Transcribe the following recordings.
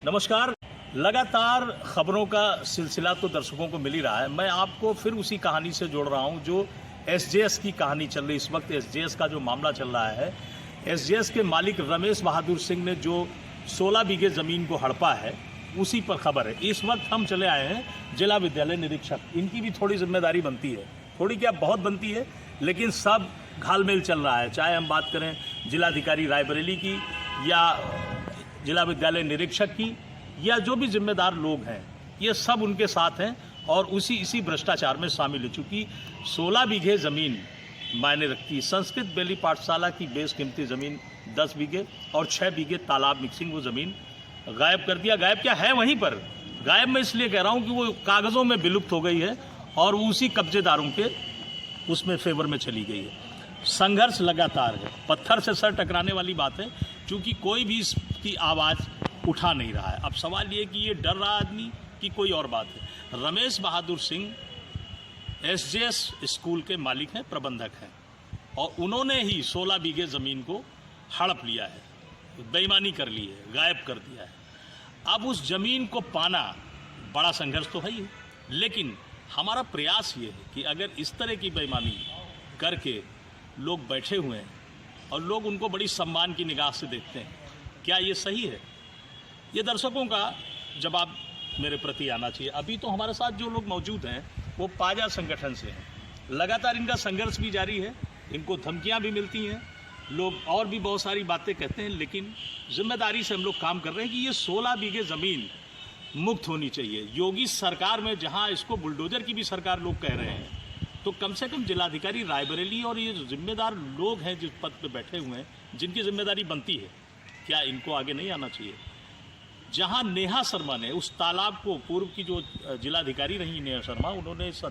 नमस्कार। लगातार खबरों का सिलसिला तो दर्शकों को मिल ही रहा है। मैं आपको फिर उसी कहानी से जोड़ रहा हूं जो एसजेएस की कहानी चल रही। इस वक्त एसजेएस का जो मामला चल रहा है, एसजेएस के मालिक रमेश बहादुर सिंह ने जो 16 बीघे ज़मीन को हड़पा है, उसी पर खबर है। इस वक्त हम चले आए हैं जिला विद्यालय निरीक्षक। इनकी भी थोड़ी जिम्मेदारी बनती है, थोड़ी क्या बहुत बनती है, लेकिन सब घालमेल चल रहा है। चाहे हम बात करें जिलाधिकारी रायबरेली की या जिला विद्यालय निरीक्षक की या जो भी जिम्मेदार लोग हैं, ये सब उनके साथ हैं और इसी भ्रष्टाचार में शामिल है। चूँकि 16 बीघे ज़मीन मायने रखती है। संस्कृत बेली पाठशाला की बेशकीमती ज़मीन 10 बीघे और 6 बीघे तालाब मिक्सिंग वो ज़मीन गायब कर दिया। गायब क्या है, वहीं पर गायब मैं इसलिए कह रहा हूँ कि वो कागज़ों में विलुप्त हो गई है और उसी कब्जेदारों के उसमें फेवर में चली गई है। संघर्ष लगातार है, पत्थर से सर टकराने वाली बात है, क्योंकि कोई भी इसकी आवाज़ उठा नहीं रहा है। अब सवाल ये कि ये डर रहा आदमी कि कोई और बात है। रमेश बहादुर सिंह एसजेएस स्कूल के मालिक हैं, प्रबंधक हैं, और उन्होंने ही 16 बीघे ज़मीन को हड़प लिया है, बेईमानी कर ली है, गायब कर दिया है। अब उस ज़मीन को पाना बड़ा संघर्ष तो है ही, लेकिन हमारा प्रयास ये है कि अगर इस तरह की बेईमानी करके लोग बैठे हुए हैं और लोग उनको बड़ी सम्मान की निगाह से देखते हैं, क्या ये सही है? ये दर्शकों का जवाब मेरे प्रति आना चाहिए। अभी तो हमारे साथ जो लोग मौजूद हैं वो पाजा संगठन से हैं। लगातार इनका संघर्ष भी जारी है, इनको धमकियां भी मिलती हैं, लोग और भी बहुत सारी बातें कहते हैं, लेकिन जिम्मेदारी से हम लोग काम कर रहे हैं कि ये 16 बीघे ज़मीन मुक्त होनी चाहिए। योगी सरकार में जहाँ इसको बुलडोजर की भी सरकार लोग कह रहे हैं, तो कम से कम जिलाधिकारी रायबरेली और ये जो जिम्मेदार लोग हैं जिस पद पर बैठे हुए हैं, जिनकी जिम्मेदारी बनती है, क्या इनको आगे नहीं आना चाहिए? जहां नेहा शर्मा ने उस तालाब को, पूर्व की जो जिलाधिकारी रही नेहा शर्मा, उन्होंने इस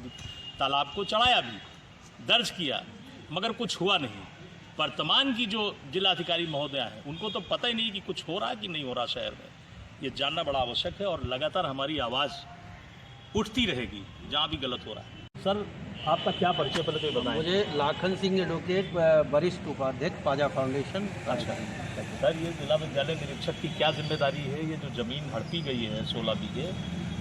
तालाब को चढ़ाया भी, दर्ज किया, मगर कुछ हुआ नहीं। वर्तमान की जो जिलाधिकारी महोदया हैं, उनको तो पता ही नहीं कि कुछ हो रहा कि नहीं हो रहा शहर में। ये जानना बड़ा आवश्यक है और लगातार हमारी आवाज़ उठती रहेगी जहाँ भी गलत हो रहा है। सर, आपका क्या परिचय पहले तो बताएं। मुझे लाखन सिंह एडवोकेट, वरिष्ठ उपाध्यक्ष पाजा फाउंडेशन। अच्छा सर, ये जिला विद्यालय निरीक्षक की क्या जिम्मेदारी है? ये जो ज़मीन हड़पी गई है 16 बीघे,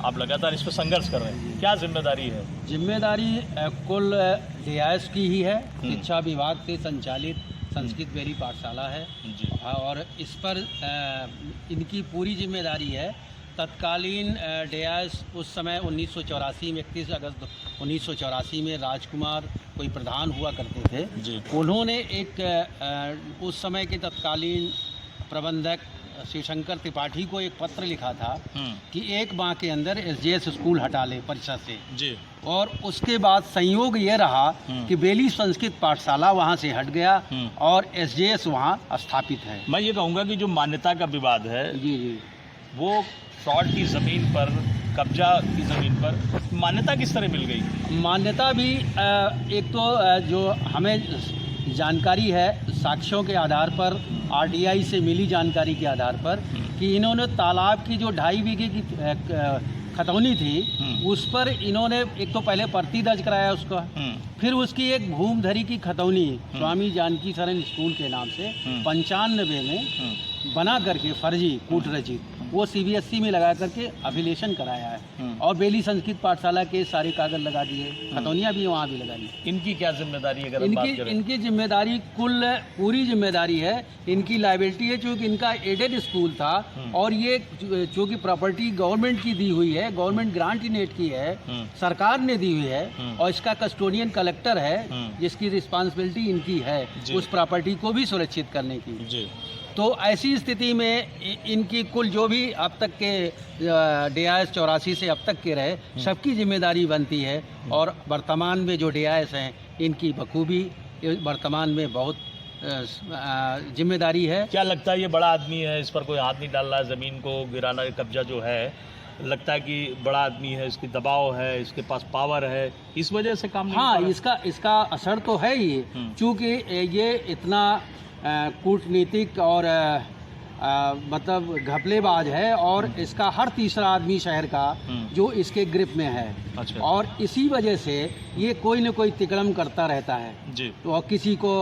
आप लगातार इस पर संघर्ष कर रहे हैं, क्या जिम्मेदारी है? जिम्मेदारी कुल रियायत की ही है। शिक्षा विभाग से संचालित संस्कृत बेली पाठशाला है जी, और इस पर इनकी पूरी जिम्मेदारी है। तत्कालीन डियास उस समय 1984 में 31 अगस्त 1984 में राजकुमार कोई प्रधान हुआ करते थे जी। उन्होंने एक उस समय के तत्कालीन प्रबंधक शिवशंकर त्रिपाठी को एक पत्र लिखा था कि एक माह के अंदर एसजेएस स्कूल हटा ले परिषद से जी। और उसके बाद संयोग ये रहा कि बेली संस्कृत पाठशाला वहाँ से हट गया और एसजेएस वहाँ स्थापित है। मैं ये कहूँगा कि जो मान्यता का विवाद है, जी जी, वो फ्रॉड की ज़मीन पर, कब्जा की ज़मीन पर मान्यता किस तरह मिल गई? मान्यता भी एक तो जो हमें जानकारी है साक्ष्यों के आधार पर, आरटीआई से मिली जानकारी के आधार पर, कि इन्होंने तालाब की जो 2.5 बीघे की खतौनी थी, उस पर इन्होंने एक तो पहले पर्ची दर्ज कराया उसका, फिर उसकी एक भूमधरी की खतौनी स्वामी जानकी शरण स्कूल के नाम से 95 में बना करके फर्जी कूट रचित वो सीबीएसई में लगा करके अफिलिएशन कराया है और बेली संस्कृत पाठशाला के सारे कागज लगा दिए, खतौनियाँ भी वहाँ भी लगा दी। इनकी क्या जिम्मेदारी है? अगर बात करें, इनकी जिम्मेदारी कुल पूरी जिम्मेदारी है, इनकी लायबिलिटी है, चूँकि इनका एडेड स्कूल था और ये चूँकि प्रॉपर्टी गवर्नमेंट की दी हुई है, गवर्नमेंट ग्रांट इनेट की है, सरकार ने दी हुई है और इसका कस्टोडियन कलेक्टर है जिसकी रिस्पॉन्सिबिलिटी इनकी है उस प्रॉपर्टी को भी सुरक्षित करने की जी। तो ऐसी स्थिति में इनकी कुल जो भी अब तक के डियास 84 से अब तक के रहे सबकी जिम्मेदारी बनती है और वर्तमान में जो डियास हैं इनकी बखूबी वर्तमान में बहुत जिम्मेदारी है। क्या लगता है ये बड़ा आदमी है, इस पर कोई हाथ नहीं डाल रहा है? ज़मीन को गिराना, कब्जा जो है, लगता है कि बड़ा आदमी है, इसकी दबाव है, इसके पास पावर है, इस वजह से काम नहीं हाँ, हो रहा? इसका असर तो है ही, चूँकि ये इतना कूटनीतिक और मतलब घपलेबाज है और इसका हर तीसरा आदमी शहर का जो इसके ग्रिप में है। अच्छा। और इसी वजह से ये कोई न कोई तिकड़म करता रहता है जी। तो किसी को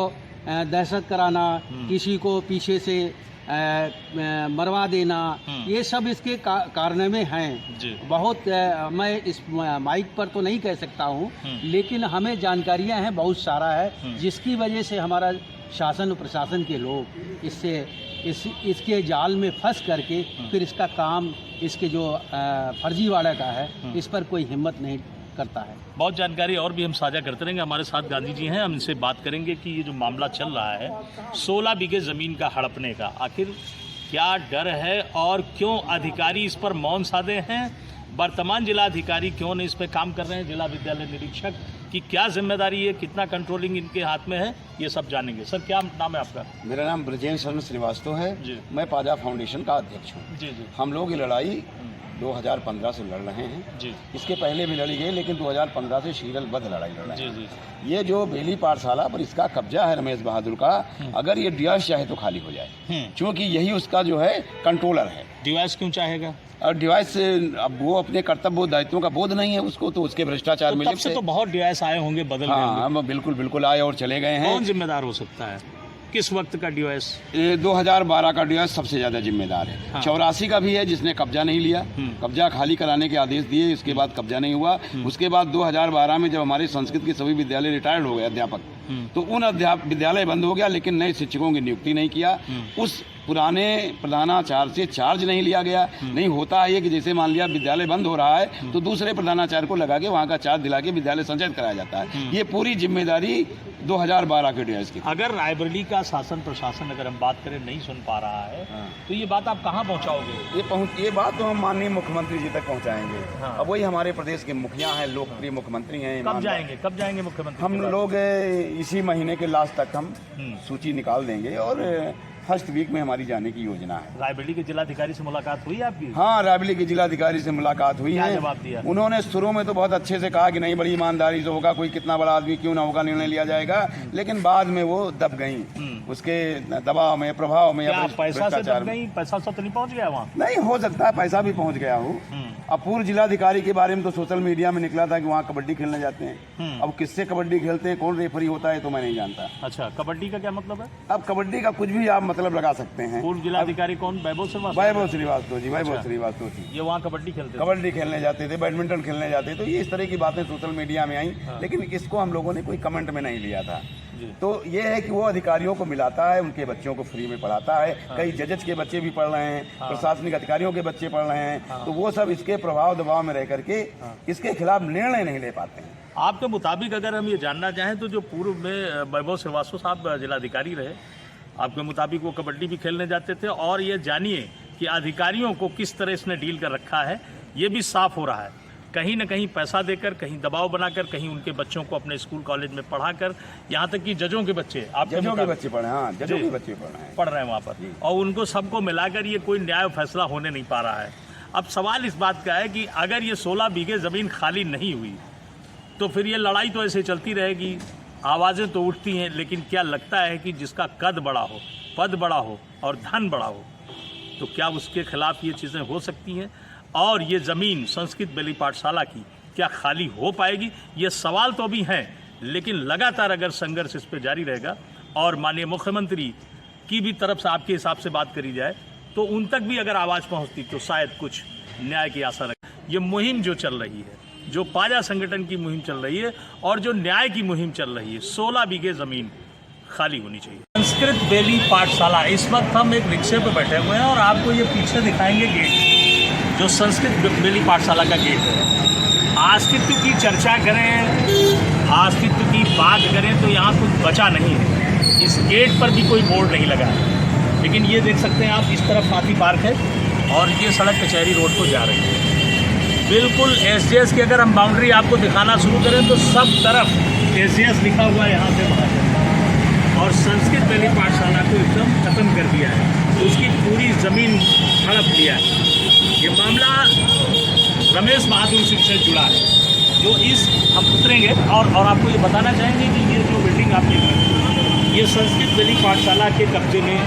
दहशत कराना, किसी को पीछे से मरवा देना, ये सब इसके कारनामे हैं। जी। बहुत मैं इस माइक पर तो नहीं कह सकता हूँ, लेकिन हमें जानकारियाँ हैं, बहुत सारा है, जिसकी वजह से हमारा शासन और प्रशासन के लोग इसके जाल में फंस करके फिर इसका काम, इसके जो फर्जीवाड़ा का है, इस पर कोई हिम्मत नहीं करता है। बहुत जानकारी और भी हम साझा करते रहेंगे। हमारे साथ गांधी जी हैं, हम इनसे बात करेंगे कि ये जो मामला चल रहा है 16 बीघे ज़मीन का हड़पने का, आखिर क्या डर है और क्यों अधिकारी इस पर मौन साधे हैं, वर्तमान जिलाधिकारी क्यों नहीं इस पर काम कर रहे हैं, जिला विद्यालय निरीक्षक की क्या जिम्मेदारी है, कितना कंट्रोलिंग इनके हाथ में है, ये सब जानेंगे। सर, क्या नाम है आपका? मेरा नाम ब्रजेश शरण श्रीवास्तव है जी। मैं पाजा फाउंडेशन का अध्यक्ष हूँ। जी जी हम लोग ये लड़ाई 2015 से लड़ रहे हैं। जी इसके पहले भी लड़ी गई, लेकिन 2015 से सीरियलबद्ध लड़ाई लड़ रहे जी हैं। जी ये जो बेली पाठशाला पर इसका कब्जा है रमेश बहादुर का, अगर ये डिवाइस चाहे तो खाली हो जाए, क्योंकि यही उसका जो है कंट्रोलर है। डिवाइस क्यों चाहेगा? और डिवाइस अब वो अपने कर्तव्य दायित्वों का बोध नहीं है उसको, तो उसके भ्रष्टाचार में तब से तो बहुत डिवाइस आए होंगे, बदल गए होंगे। हाँ, बिल्कुल बिल्कुल आए और चले गए हैं। कौन जिम्मेदार हो सकता है? किस वक्त का डिवाइस? 2012 का डिवाइस सबसे ज्यादा जिम्मेदार है। हाँ। 84 का भी है जिसने कब्जा नहीं लिया, कब्जा खाली कराने के आदेश दिए, इसके बाद कब्जा नहीं हुआ। उसके बाद 2012 में जब हमारे संस्कृत के सभी विद्यालय रिटायर्ड हो गए अध्यापक, तो उन विद्यालय बंद हो गया, लेकिन नए शिक्षकों की नियुक्ति नहीं किया। उस पुराने प्रधानाचार्य से चार्ज नहीं लिया गया। नहीं होता है कि जैसे मान लिया विद्यालय बंद हो रहा है तो दूसरे प्रधानाचार्य को लगा के वहाँ का चार्ज दिला के विद्यालय संचालित कराया जाता है। ये पूरी जिम्मेदारी 2012 के डिवाइस की। अगर रायबरेली का शासन प्रशासन, अगर हम बात करें, नहीं सुन पा रहा है, तो ये बात आप कहाँ पहुँचाओगे? ये बात तो हम माननीय मुख्यमंत्री जी तक पहुँचाएंगे। हाँ। अब वही हमारे प्रदेश के मुखिया हैं, लोकप्रिय मुख्यमंत्री हैं। कब जाएंगे मुख्यमंत्री? हम लोग इसी महीने के लास्ट तक हम सूची निकाल देंगे और फर्स्ट वीक में हमारी जाने की योजना है। रायबरेली के जिलाधिकारी से मुलाकात हुई आपकी? हाँ, रायबरेली के जिलाधिकारी से मुलाकात हुई है। जवाब दिया? उन्होंने शुरू में तो बहुत अच्छे से कहा कि नहीं, बड़ी ईमानदारी से होगा, कोई कितना बड़ा आदमी क्यों ना होगा, निर्णय लिया जाएगा, लेकिन बाद में वो दब गई उसके दबाव में, प्रभाव में। पैसा से दब गई? पैसा सब तो नहीं पहुँच गया वहाँ? नहीं, हो सकता है पैसा भी पहुँच गया हो। अब पूर्व जिलाधिकारी के बारे में तो सोशल मीडिया में निकला था कि वहाँ कबड्डी खेलने जाते हैं। अब किससे कबड्डी खेलते हैं, कौन रेफरी होता है, तो मैं नहीं जानता। अच्छा, कबड्डी का क्या मतलब है? अब कबड्डी का कुछ भी आप मतलब लगा सकते हैं। पूर्व जिलाधिकारी कौन? वैभव श्रीवास्तव जी। वैभव श्रीवास्तव जी ये वहाँ कबड्डी खेलने जाते थे, बैडमिंटन खेलने जाते थे। तो ये इस तरह की बातें सोशल मीडिया में आई, लेकिन इसको हम लोगों ने कोई कमेंट में नहीं लिया था। तो ये है कि वो अधिकारियों को मिलाता है, उनके बच्चों को फ्री में पढ़ाता है। कई जजेस के बच्चे भी पढ़ रहे हैं, प्रशासनिक अधिकारियों के बच्चे पढ़ रहे हैं। तो वो सब इसके प्रभाव दबाव में रह करके इसके खिलाफ निर्णय नहीं ले पाते हैं। आपके मुताबिक अगर हम ये जानना चाहें तो जो पूर्व में वैभव श्रीवास्तव साहब जिलाधिकारी रहे, आपके मुताबिक वो कबड्डी भी खेलने जाते थे, और ये जानिए कि अधिकारियों को किस तरह इसने डील कर रखा है, ये भी साफ हो रहा है। कहीं न कहीं पैसा देकर, कहीं दबाव बनाकर, कहीं उनके बच्चों को अपने स्कूल कॉलेज में पढ़ाकर, यहाँ तक कि जजों के बच्चे, जजों के बच्चे पढ़ रहे हैं वहाँ पर, और उनको सबको मिलाकर ये कोई न्याय फैसला होने नहीं पा रहा है। अब सवाल इस बात का है कि अगर ये 16 बीघे ज़मीन खाली नहीं हुई तो फिर ये लड़ाई तो ऐसे चलती रहेगी, आवाज़ें तो उठती हैं, लेकिन क्या लगता है कि जिसका कद बड़ा हो, पद बड़ा हो और धन बड़ा हो, तो क्या उसके खिलाफ ये चीज़ें हो सकती हैं? और ये ज़मीन संस्कृत बेली पाठशाला की क्या खाली हो पाएगी? ये सवाल तो भी हैं, लेकिन लगातार अगर संघर्ष इस पर जारी रहेगा और माननीय मुख्यमंत्री की भी तरफ से आपके हिसाब से बात करी जाए तो उन तक भी अगर आवाज़ पहुंचती तो शायद कुछ न्याय की आशा रखे। ये मुहिम जो चल रही है, जो पाजा संगठन की मुहिम चल रही है और जो न्याय की मुहिम चल रही है, 16 बीघे ज़मीन खाली होनी चाहिए। संस्कृत बेली पाठशाला, इस वक्त हम एक रिक्शे पर बैठे हुए हैं और आपको ये पीछे दिखाएंगे गेट, जो संस्कृत बेली पाठशाला का गेट है। अस्तित्व की चर्चा करें, अस्तित्व की बात करें तो यहाँ कुछ बचा नहीं है। इस गेट पर भी कोई बोर्ड नहीं लगा है, लेकिन ये देख सकते हैं आप, इस तरफ हाथी पार्क है और ये सड़क कचहरी रोड को जा रही है। बिल्कुल एसजेएस की अगर हम बाउंड्री आपको दिखाना शुरू करें तो सब तरफ एसजेएस लिखा हुआ है यहाँ से बाहर, और संस्कृत बेली पाठशाला को एकदम खत्म कर दिया है, उसकी पूरी ज़मीन हड़प लिया है। ये मामला रमेश बहादुर सिंह से जुड़ा है, जो इस हम उतरेंगे और आपको ये बताना चाहेंगे कि ये जो बिल्डिंग आप देख रहे हैं, ये संस्कृत बेली पाठशाला के कब्जे में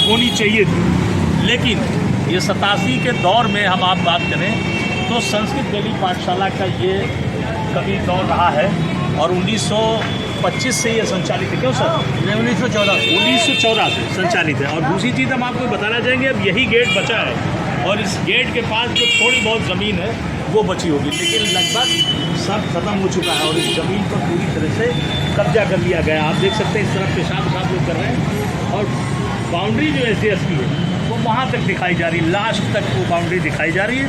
होनी चाहिए थी, लेकिन ये 87 के दौर में हम आप बात करें तो संस्कृत बेली पाठशाला का ये कभी दौर रहा है और 1950 1925 से ये संचालित है, क्यों सर? 1914 से संचालित है। और दूसरी चीज़ हम आपको बताना चाहेंगे, अब यही गेट बचा है और इस गेट के पास जो थोड़ी बहुत ज़मीन है वो बची होगी, लेकिन लगभग सब खत्म हो चुका है और इस ज़मीन पर पूरी तरह से कब्जा कर लिया गया। आप देख सकते हैं इस तरफ पेशाब लोग कर रहे हैं और बाउंड्री जो SJS की है वो वहाँ तक दिखाई जा रही है, लास्ट तक वो बाउंड्री दिखाई जा रही है,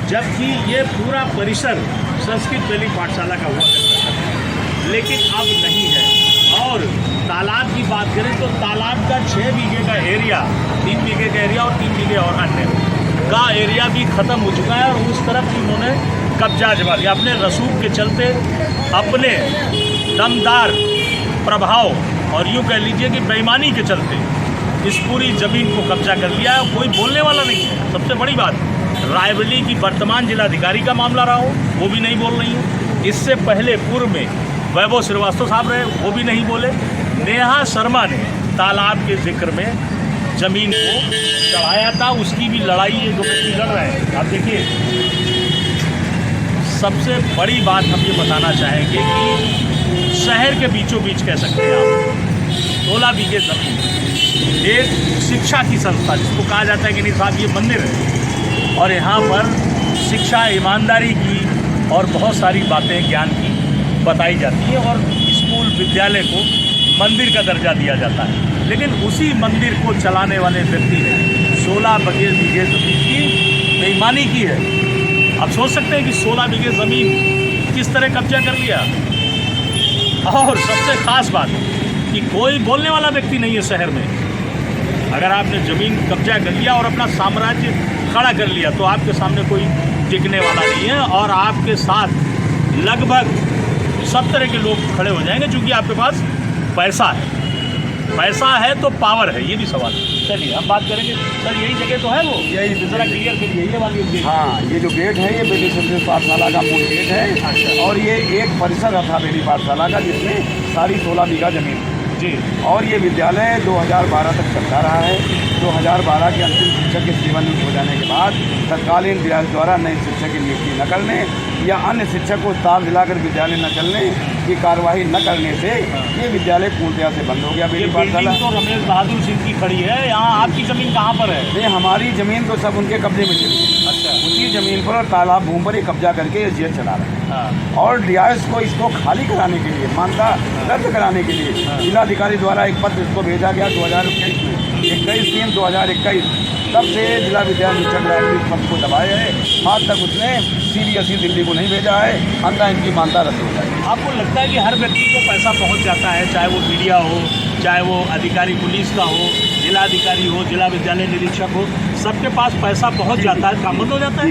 जबकि ये पूरा परिसर संस्कृत वैली पाठशाला का हुआ करता है, लेकिन अब नहीं है। और तालाब की बात करें तो तालाब का 6 बीघे का एरिया, 3 बीघे का एरिया और 3 बीघे और अन्य का एरिया भी ख़त्म हो चुका है और उस तरफ इन्होंने कब्जा जमा लिया अपने रसूख के चलते, अपने दमदार प्रभाव और यूँ कह लीजिए कि बेईमानी के चलते इस पूरी ज़मीन को कब्जा कर लिया है। कोई बोलने वाला नहीं है। सबसे बड़ी बात, रायबरेली की वर्तमान जिलाधिकारी का मामला रहा हो वो भी नहीं बोल रही है। इससे पहले पूर्व में वैभव श्रीवास्तव साहब रहे, वो भी नहीं बोले। नेहा शर्मा ने तालाब के जिक्र में ज़मीन को चढ़ाया था, उसकी भी लड़ाई ये दो व्यक्ति लड़ रहे हैं। आप देखिए, सबसे बड़ी बात हम ये बताना चाहेंगे कि शहर के बीचों बीच कह सकते हैं आप 16 बीघे ज़मीन, एक शिक्षा की संस्था जिसको कहा जाता है कि नहीं साहब ये मंदिर है और यहाँ पर शिक्षा, ईमानदारी की और बहुत सारी बातें ज्ञान की बताई जाती है और स्कूल विद्यालय को मंदिर का दर्जा दिया जाता है। लेकिन उसी मंदिर को चलाने वाले व्यक्ति ने 16 बीघे ज़मीन की बेईमानी की है। आप सोच सकते हैं कि 16 बीघे ज़मीन किस तरह कब्जा कर लिया। और सबसे ख़ास बात कि कोई बोलने वाला व्यक्ति नहीं है शहर में। अगर आपने ज़मीन कब्जा कर लिया और अपना साम्राज्य खड़ा कर लिया तो आपके सामने कोई टिकने वाला नहीं है और आपके साथ लगभग सब तरह के लोग खड़े हो जाएंगे, क्योंकि आपके पास पैसा है। पैसा है तो पावर है, ये भी सवाल है। चलिए हम बात करेंगे सर, यही जगह तो है वो, यही जरा क्लियर करिए ये वाली गेट। हाँ, ये जो गेट है ये बेली संस्कृत पाठशाला का मूल गेट है। अच्छा। और ये एक परिसर था बेली पाठशाला का जिसमें सारी 16 बीघा जमीन जी। और ये विद्यालय 2012 तक चलता रहा है। 2012 के अंतिम शिक्षक के सेवानिवृत्त हो जाने के बाद तत्कालीन विद्यालय द्वारा नए शिक्षक की नियुक्ति न करने या अन्य शिक्षक को तार दिलाकर विद्यालय न चलने की कार्रवाई न करने से ये विद्यालय पूर्णतया से बंद हो गया। बेली पाठशाला तो रमेश बहादुर सिंह की खड़ी है, यहाँ आपकी ज़मीन कहाँ पर है? ये हमारी ज़मीन तो सब उनके कब्जे में चली। अच्छा। उसी ज़मीन पर और तालाब भूमि पर ही कब्जा करके SJS चला रहे हैं। हाँ। और रियायत को इसको खाली कराने के लिए, मान्यता रद्द कराने के लिए जिलाधिकारी द्वारा एक पत्र इसको भेजा गया 2021 में, 21/3/2021। तब से जिला विद्यालय शिक्षक लाइब्रेरी इस पत्र को दबाए है। आज तक उसने CBSE दिल्ली को नहीं भेजा है, अन्यथा इनकी मान्यता रद्द हो जाएगी। आपको लगता है कि हर व्यक्ति को पैसा पहुंच जाता है, चाहे वो मीडिया हो, चाहे वो अधिकारी पुलिस का हो, जिलाधिकारी हो, जिला विद्यालय निरीक्षक हो, सबके पास पैसा पहुंच जाता है, काम बंद हो जाता है?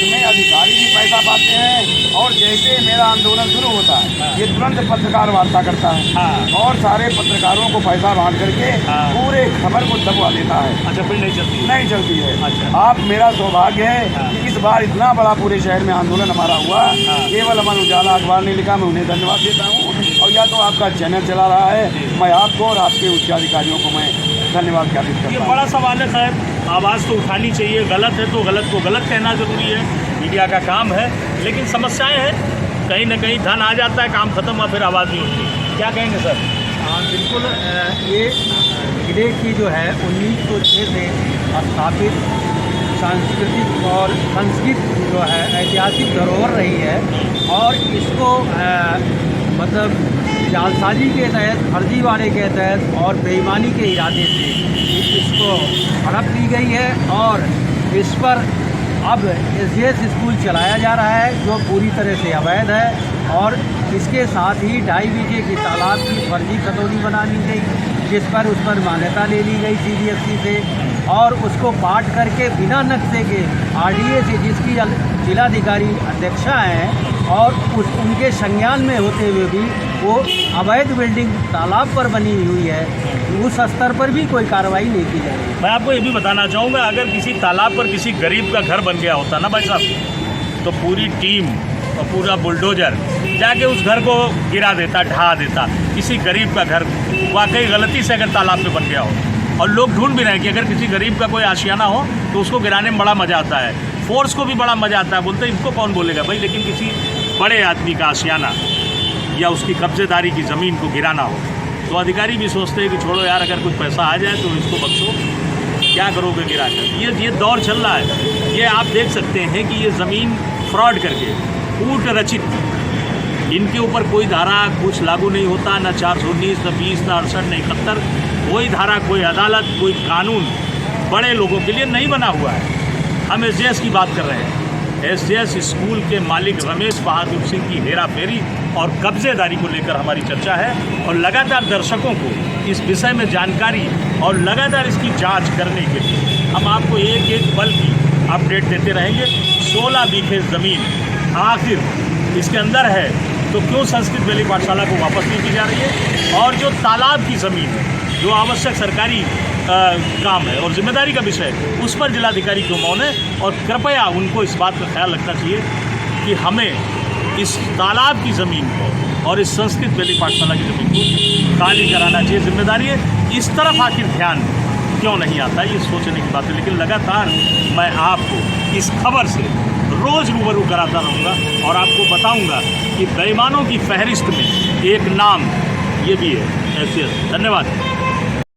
इसमें अधिकारी भी पैसा पाते हैं और जैसे मेरा आंदोलन शुरू होता है ये तुरंत पत्रकार वार्ता करता है। हाँ। और सारे पत्रकारों को पैसा बांट करके हाँ। पूरे खबर को दबा देता है। अच्छा, फिर नहीं चलती? नहीं चलती है। अच्छा। आप, मेरा सौभाग्य है हाँ। कि इस बार इतना बड़ा पूरे शहर में आंदोलन हमारा हुआ। हाँ। केवल अमर उजाला अखबार ने लिखा, मैं उन्हें धन्यवाद देता हूँ। और या तो आपका चैनल चला रहा है, मैं आपको और आपके उच्चाधिकारियों को मैं धन्यवाद ज्ञापित ये करता हूँ। बड़ा सवाल है खैर, आवाज़ तो उठानी चाहिए। गलत है तो गलत को गलत कहना ज़रूरी है, मीडिया का काम है। लेकिन समस्याएं हैं, कहीं ना कहीं धन आ जाता है, काम खत्म हुआ, फिर आवाज़ नहीं उठती। क्या कहेंगे सर? हाँ बिल्कुल, ये किले की जो है 1906 से स्थापित सांस्कृतिक और संस्कृत जो है ऐतिहासिक धरोहर रही है और इसको मतलब जालसाजी के तहत, फर्जीवाड़े के तहत और बेईमानी के इरादे से इसको हड़प ली गई है और इस पर अब SJS स्कूल चलाया जा रहा है जो पूरी तरह से अवैध है। और इसके साथ ही 2.5 बीघे की तालाब की फर्जी खतौनी बना ली गई, जिस पर उस पर मान्यता ले ली गई CBSE से और उसको पाट करके बिना नक्शे के RDA से, जिसकी जिलाधिकारी अध्यक्षा हैं और उनके संज्ञान में होते हुए भी वो अवैध बिल्डिंग तालाब पर बनी हुई है, उस स्तर पर भी कोई कार्रवाई नहीं की जा रही। मैं आपको ये भी बताना चाहूँगा, अगर किसी तालाब पर किसी गरीब का घर बन गया होता ना भाई साहब, तो पूरी टीम और पूरा बुलडोजर जाके उस घर को गिरा देता, ढहा देता। किसी गरीब का घर वाकई गलती से अगर तालाब में बन गया हो, और लोग ढूंढ भी रहे हैं कि अगर किसी गरीब का कोई आशियाना हो तो उसको गिराने में बड़ा मज़ा आता है, फोर्स को भी बड़ा मज़ा आता है। बोलते हैं इनको कौन बोलेगा भाई, लेकिन किसी बड़े आदमी का आशियाना या उसकी कब्जेदारी की ज़मीन को गिराना हो, तो अधिकारी भी सोचते हैं कि छोड़ो यार, अगर कुछ पैसा आ जाए तो इसको बख्शो, क्या करोगे गिरा कर। ये दौर चल रहा है। ये आप देख सकते हैं कि ये ज़मीन फ्रॉड करके कूट रचित, इनके ऊपर कोई धारा कुछ लागू नहीं होता, न 419, न 20, न 68, न 71, कोई धारा, कोई अदालत, कोई कानून बड़े लोगों के लिए नहीं बना हुआ है। हम एसजेएस की बात कर रहे हैं। एसजेएस स्कूल के मालिक रमेश बहादुर सिंह की हेरा फेरी और कब्जेदारी को लेकर हमारी चर्चा है, और लगातार दर्शकों को इस विषय में जानकारी और लगातार इसकी जांच करने के लिए हम आपको एक एक पल की अपडेट देते रहेंगे। 16 बीघे ज़मीन आखिर इसके अंदर है, तो क्यों संस्कृत वैली पाठशाला को वापस नहीं की जा रही है, और जो तालाब की ज़मीन है, जो आवश्यक सरकारी काम है और जिम्मेदारी का विषय है, उस पर जिलाधिकारी क्यों मौन है। और कृपया उनको इस बात का ख्याल रखना चाहिए कि हमें इस तालाब की ज़मीन को और इस संस्कृत वैली पाठशाला की ज़मीन को खाली कराना चाहिए, जिम्मेदारी है। इस तरफ आखिर ध्यान क्यों नहीं आता, ये सोचने की बात है। लेकिन लगातार मैं आपको इस खबर से रोज़ रूबरू कराता रहूँगा और आपको बताऊँगा कि बेईमानों की फहरिस्त में एक नाम ये भी है एसजेएस। धन्यवाद।